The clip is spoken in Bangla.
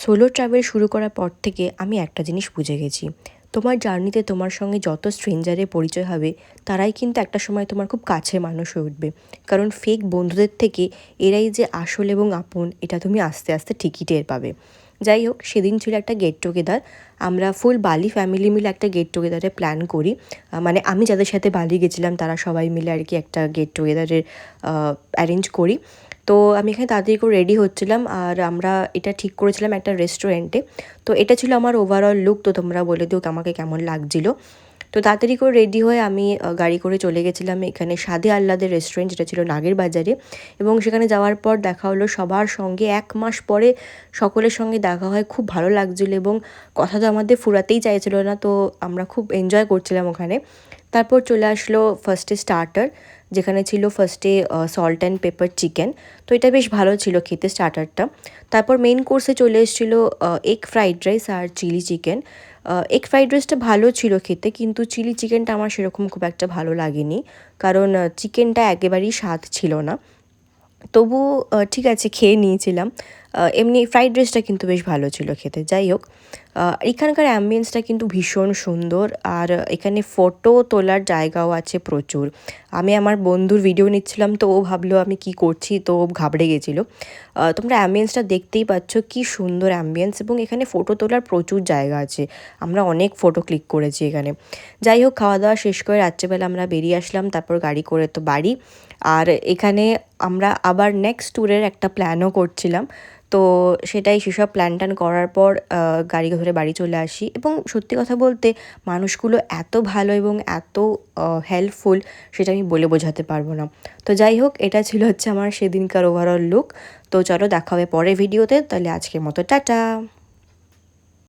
সোলো ট্রাভেল শুরু করার পর থেকে আমি একটা জিনিস বুঝে গেছি, তোমার জার্নিতে তোমার সঙ্গে যত স্ট্রেঞ্জারের পরিচয় হবে তারাই কিন্তু একটা সময় তোমার খুব কাছের মানুষ হয়ে উঠবে। কারণ ফেক বন্ধুদের থেকে এরাই যে আসল এবং আপন এটা তুমি আস্তে আস্তে ঠিকই টের পাবে। যাই হোক, সেদিন ছিল একটা গেট টুগেদার। আমরা ফুল বালি ফ্যামিলি মিলে একটা গেট টুগেদারের প্ল্যান করি। মানে আমি যাদের সাথে বালি গেছিলাম তারা সবাই মিলে আর কি একটা গেট টুগেদারের অ্যারেঞ্জ করি। তো আমি এখানে তাড়াতাড়ি করে রেডি হচ্ছিলাম, আর আমরা এটা ঠিক করেছিলাম একটা রেস্টুরেন্টে। তো এটা ছিল আমার ওভারঅল লুক। তো তোমরা বলে দিও আমাকে কেমন লাগছিলো। তো তাড়াতাড়ি করে রেডি হয়ে আমি গাড়ি করে চলে গেছিলাম এখানে সাদে আহ্লাদের রেস্টুরেন্ট, যেটা ছিল নাগের বাজারে। এবং সেখানে যাওয়ার পর দেখা হলো সবার সঙ্গে, 1 মাস পরে সকলের সঙ্গে দেখা হয়। খুব ভালো লাগছিলো এবং কথা তো আমাদের ফুরাতেই চাইছিলো না, তো আমরা খুব এনজয় করছিলাম ওখানে। তারপর চলে আসলো ফার্স্টে স্টার্টার, যেখানে ছিল ফার্স্টে সল্ট অ্যান্ড পেপার চিকেন। তো এটা বেশ ভালো ছিল খেতে স্টার্টারটা। তারপর মেইন কোর্সে চলে এসেছিলো এগ ফ্রাইড রাইস আর চিলি চিকেন। এগ ফ্রাইড রাইসটা ভালো ছিল খেতে, কিন্তু চিলি চিকেনটা আমার সেরকম খুব একটা ভালো লাগেনি, কারণ চিকেনটা একেবারেই স্বাদ ছিল না। তবু ঠিক আছে, খেয়ে নিয়েছিলাম। এমনি ফ্রাইড রাইসটা কিন্তু বেশ ভালো ছিল খেতে। যাই হোক, এখানকার অ্যাম্বিয়েন্সটা কিন্তু ভীষণ সুন্দর, আর এখানে ফটো তোলার জায়গাও আছে প্রচুর। আমি আমার বন্ধুর ভিডিও নিচ্ছিলাম, তো ও ভাবলো আমি কি করছি, তো ও ঘাবড়ে গেছিলো। তোমরা অ্যাম্বিয়েন্সটা দেখতেই পাচ্ছ, কি সুন্দর অ্যাম্বিয়েন্স, এবং এখানে ফটো তোলার প্রচুর জায়গা আছে। আমরা অনেক ফটো ক্লিক করেছি এখানে। যাই হোক, খাওয়া দাওয়া শেষ করে রাত্রেবেলা আমরা বেরিয়ে আসলাম, তারপর গাড়ি করে তো বাড়ি। আর এখানে আমরা আবার নেক্সট ট্যুরের একটা প্ল্যানও করছিলাম। তো সেটাই, সেসব প্ল্যান ট্যান করার পর গাড়ি ধরে বাড়ি চলে আসি। এবং সত্যি কথা বলতে মানুষগুলো এত ভালো এবং এত হেল্পফুল, সেটা আমি বলে বোঝাতে পারবো না। তো যাই হোক, এটা ছিল হচ্ছে আমার সেদিনকার ওভারঅল লুক। তো চলো দেখা হবে পরের ভিডিওতে, তাহলে আজকের মতো টাটা।